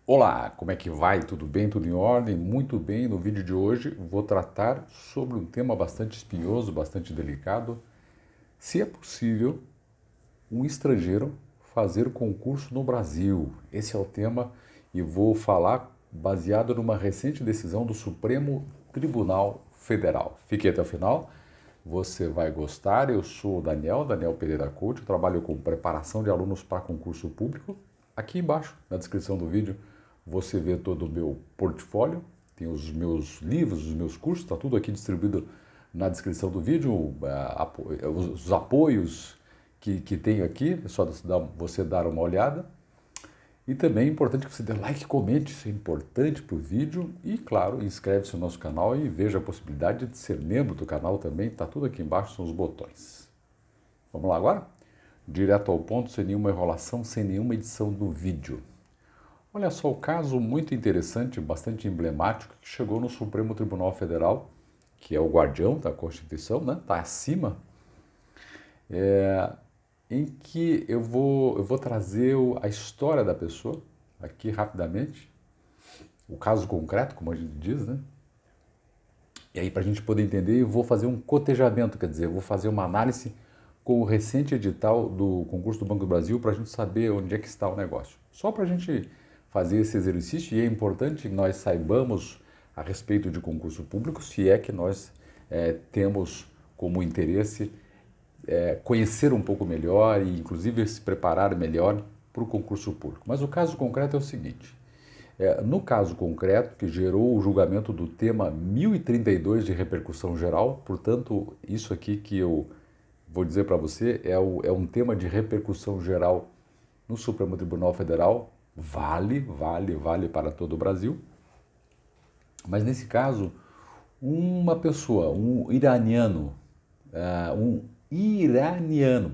Olá, como é que vai? Tudo bem? Tudo em ordem? Muito bem. No vídeo de hoje vou tratar sobre um tema bastante espinhoso, bastante delicado. Se é possível um estrangeiro fazer concurso no Brasil. Esse é o tema e vou falar baseado numa recente decisão do Supremo Tribunal Federal. Fique até o final, você vai gostar. Eu sou o Daniel Pereira Couto, eu trabalho com preparação de alunos para concurso público. Aqui embaixo, na descrição do vídeo, você vê todo o meu portfólio, tem os meus livros, os meus cursos, está tudo aqui distribuído na descrição do vídeo, os apoios que tenho aqui, é só você dar uma olhada. E também é importante que você dê like e comente, isso é importante para o vídeo. E claro, inscreve-se no nosso canal e veja a possibilidade de ser membro do canal também, está tudo aqui embaixo, são os botões. Vamos lá agora? Direto ao ponto, sem nenhuma enrolação, sem nenhuma edição do vídeo. Olha só o caso muito interessante, bastante emblemático, que chegou no Supremo Tribunal Federal, que é o guardião da Constituição, né? Está acima, em que eu vou trazer a história da pessoa, aqui rapidamente, o caso concreto, como a gente diz, né? E aí, para a gente poder entender, eu vou fazer um cotejamento, quer dizer, eu vou fazer uma análise com o recente edital do concurso do Banco do Brasil para a gente saber onde é que está o negócio. Só para a gente fazer esse exercício, e é importante que nós saibamos a respeito de concurso público, se é que nós temos como interesse conhecer um pouco melhor e inclusive se preparar melhor para o concurso público. Mas o caso concreto é o seguinte, no caso concreto, que gerou o julgamento do tema 1032 de repercussão geral, portanto, isso aqui que eu vou dizer para você é um tema de repercussão geral no Supremo Tribunal Federal, vale para todo o Brasil, mas nesse caso, uma pessoa, um iraniano,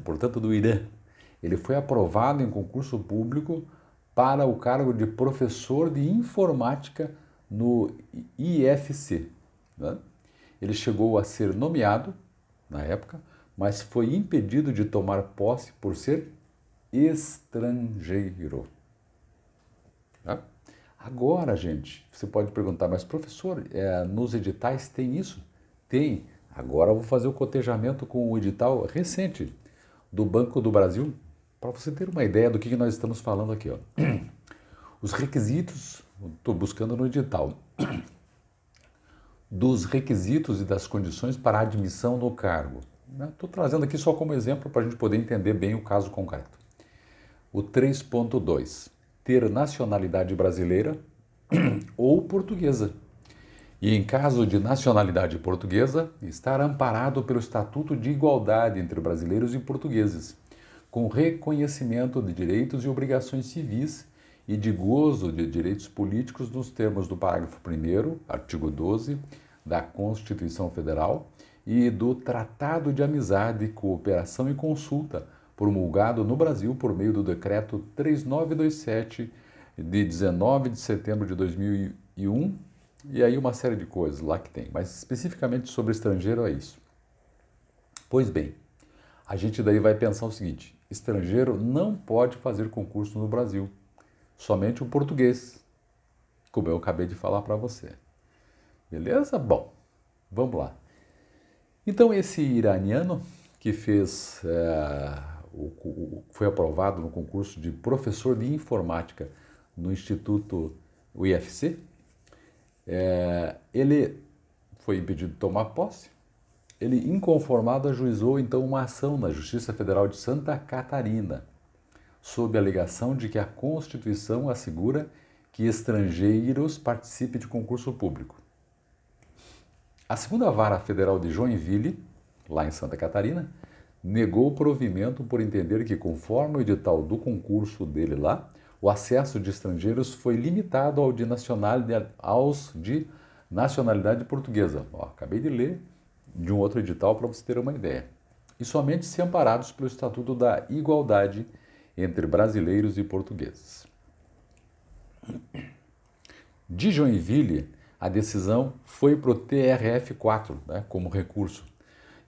portanto do Irã, ele foi aprovado em concurso público para o cargo de professor de informática no IFC. Né? Ele chegou a ser nomeado na época, mas foi impedido de tomar posse por ser estrangeiro. Tá? Agora, gente, você pode perguntar, mas professor, nos editais tem isso? Tem. Agora eu vou fazer o cotejamento com o edital recente do Banco do Brasil, para você ter uma ideia do que nós estamos falando aqui. Ó. Os requisitos, estou buscando no edital, dos requisitos e das condições para admissão no cargo. Estou trazendo aqui só como exemplo para a gente poder entender bem o caso concreto. O 3.2, ter nacionalidade brasileira ou portuguesa. E em caso de nacionalidade portuguesa, estar amparado pelo Estatuto de Igualdade entre brasileiros e portugueses, com reconhecimento de direitos e obrigações civis e de gozo de direitos políticos nos termos do parágrafo 1º, artigo 12, da Constituição Federal e do Tratado de Amizade, Cooperação e Consulta, promulgado no Brasil por meio do Decreto 3927, de 19 de setembro de 2001, e aí uma série de coisas lá que tem, mas especificamente sobre estrangeiro é isso. Pois bem, a gente daí vai pensar o seguinte, estrangeiro não pode fazer concurso no Brasil, somente o português, como eu acabei de falar para você. Beleza? Bom, vamos lá. Então esse iraniano que foi aprovado no concurso de professor de informática no Instituto IFC, ele foi impedido de tomar posse. Ele, inconformado, ajuizou então uma ação na Justiça Federal de Santa Catarina, sob a alegação de que a Constituição assegura que estrangeiros participem de concurso público. A segunda vara federal de Joinville, lá em Santa Catarina, negou o provimento por entender que, conforme o edital do concurso dele lá, o acesso de estrangeiros foi limitado aos de nacionalidade portuguesa. Ó, acabei de ler de um outro edital para você ter uma ideia. E somente se amparados pelo Estatuto da Igualdade entre brasileiros e portugueses. De Joinville, a decisão foi para o TRF4, né, como recurso.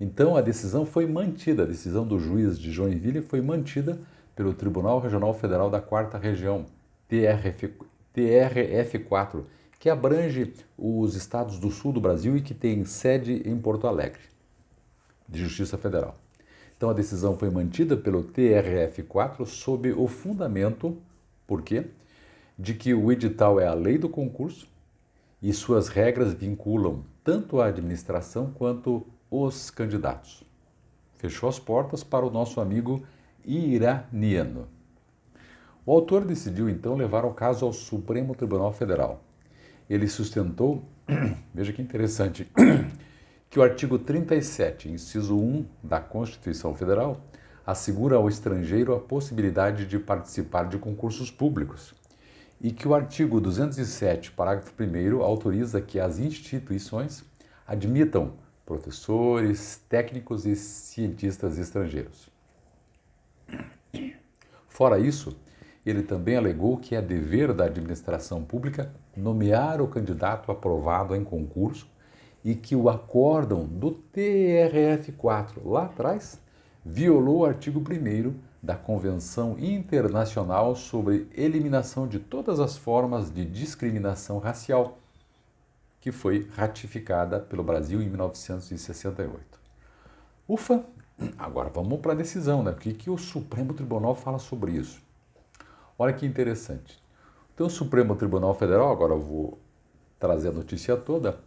Então a decisão foi mantida, a decisão do juiz de Joinville foi mantida pelo Tribunal Regional Federal da 4ª Região, TRF4, que abrange os estados do sul do Brasil e que tem sede em Porto Alegre, de Justiça Federal. Então a decisão foi mantida pelo TRF4 sob o fundamento, por quê? De que o edital é a lei do concurso e suas regras vinculam tanto a administração quanto os candidatos. Fechou as portas para o nosso amigo iraniano. O autor decidiu então levar o caso ao Supremo Tribunal Federal. Ele sustentou, veja que interessante, que o artigo 37, inciso 1 da Constituição Federal, assegura ao estrangeiro a possibilidade de participar de concursos públicos e que o artigo 207, parágrafo 1º, autoriza que as instituições admitam professores, técnicos e cientistas estrangeiros. Fora isso, ele também alegou que é dever da administração pública nomear o candidato aprovado em concurso e que o acórdão do TRF4, lá atrás, violou o artigo 1º da Convenção Internacional sobre Eliminação de Todas as Formas de Discriminação Racial, que foi ratificada pelo Brasil em 1968. Ufa! Agora vamos para a decisão, né? O que o Supremo Tribunal fala sobre isso? Olha que interessante. Então o Supremo Tribunal Federal, agora eu vou trazer a notícia toda,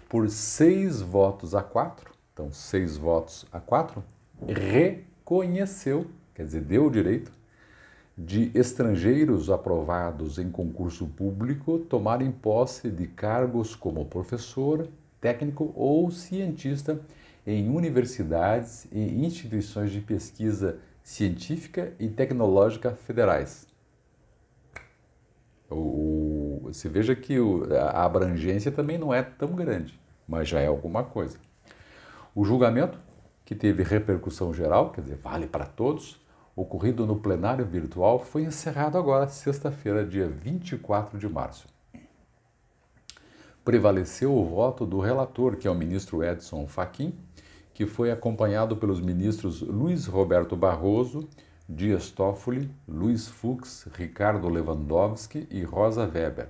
por 6 votos a 4, então 6 votos a 4, reconheceu, quer dizer, deu o direito de estrangeiros aprovados em concurso público tomarem posse de cargos como professor, técnico ou cientista em universidades e instituições de pesquisa científica e tecnológica federais. Você veja que a abrangência também não é tão grande, mas já é alguma coisa. O julgamento, que teve repercussão geral, quer dizer, vale para todos, ocorrido no plenário virtual, foi encerrado agora, sexta-feira, dia 24 de março. Prevaleceu o voto do relator, que é o ministro Edson Fachin, que foi acompanhado pelos ministros Luiz Roberto Barroso, Dias Toffoli, Luiz Fux, Ricardo Lewandowski e Rosa Weber.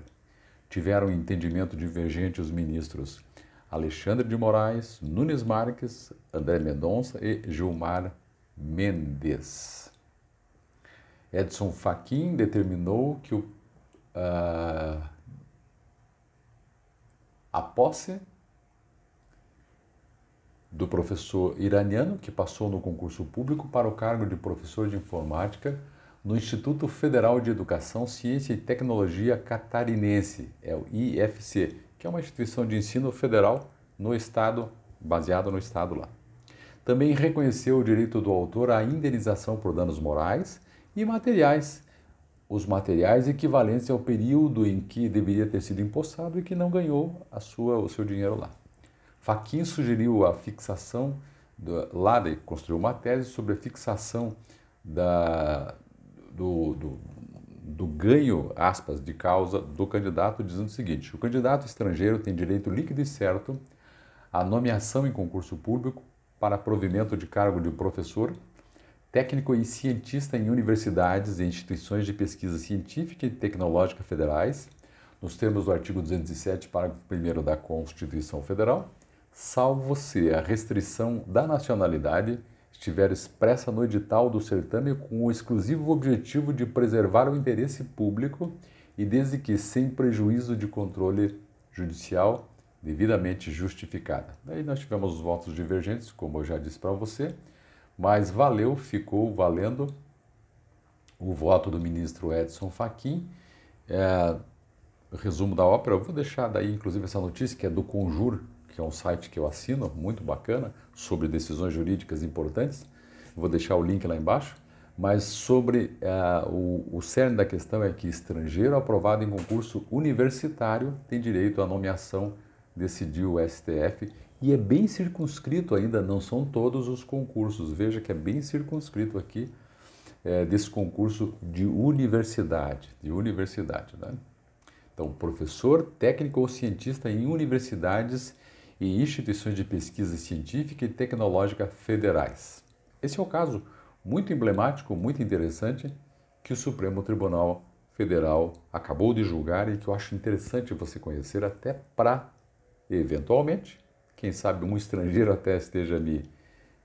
Tiveram entendimento divergente os ministros Alexandre de Moraes, Nunes Marques, André Mendonça e Gilmar Mendes. Edson Fachin determinou que a posse do professor iraniano, que passou no concurso público para o cargo de professor de informática no Instituto Federal de Educação, Ciência e Tecnologia Catarinense, é o IFC, que é uma instituição de ensino federal no estado, baseado no estado lá. Também reconheceu o direito do autor à indenização por danos morais e materiais, os materiais equivalentes ao período em que deveria ter sido empossado e que não ganhou o seu dinheiro lá. Fachin sugeriu a fixação, ele construiu uma tese sobre a fixação do ganho, aspas, de causa do candidato, dizendo o seguinte: o candidato estrangeiro tem direito líquido e certo à nomeação em concurso público para provimento de cargo de professor, técnico e cientista em universidades e instituições de pesquisa científica e tecnológica federais, nos termos do artigo 207, parágrafo 1º da Constituição Federal, salvo se a restrição da nacionalidade estiver expressa no edital do certame com o exclusivo objetivo de preservar o interesse público e desde que sem prejuízo de controle judicial devidamente justificada. Daí nós tivemos os votos divergentes, como eu já disse para você, mas ficou valendo o voto do ministro Edson Fachin. Resumo da ópera, eu vou deixar daí inclusive essa notícia que é do Conjur, que é um site que eu assino, muito bacana, sobre decisões jurídicas importantes. Vou deixar o link lá embaixo. Mas sobre o cerne da questão é que estrangeiro aprovado em concurso universitário tem direito à nomeação, decidiu o STF, e é bem circunscrito ainda, não são todos os concursos. Veja que é bem circunscrito aqui desse concurso de universidade. Né? Então, professor, técnico ou cientista em universidades e instituições de pesquisa científica e tecnológica federais. Esse é o caso muito emblemático, muito interessante, que o Supremo Tribunal Federal acabou de julgar e que eu acho interessante você conhecer até para, eventualmente, quem sabe um estrangeiro até esteja me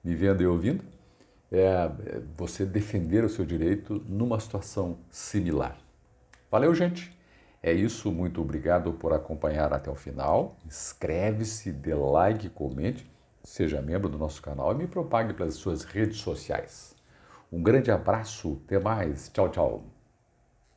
vendo e ouvindo, você defender o seu direito numa situação similar. Valeu, gente! É isso, muito obrigado por acompanhar até o final. Inscreve-se, dê like, comente, seja membro do nosso canal e me propague pelas suas redes sociais. Um grande abraço, até mais, tchau, tchau!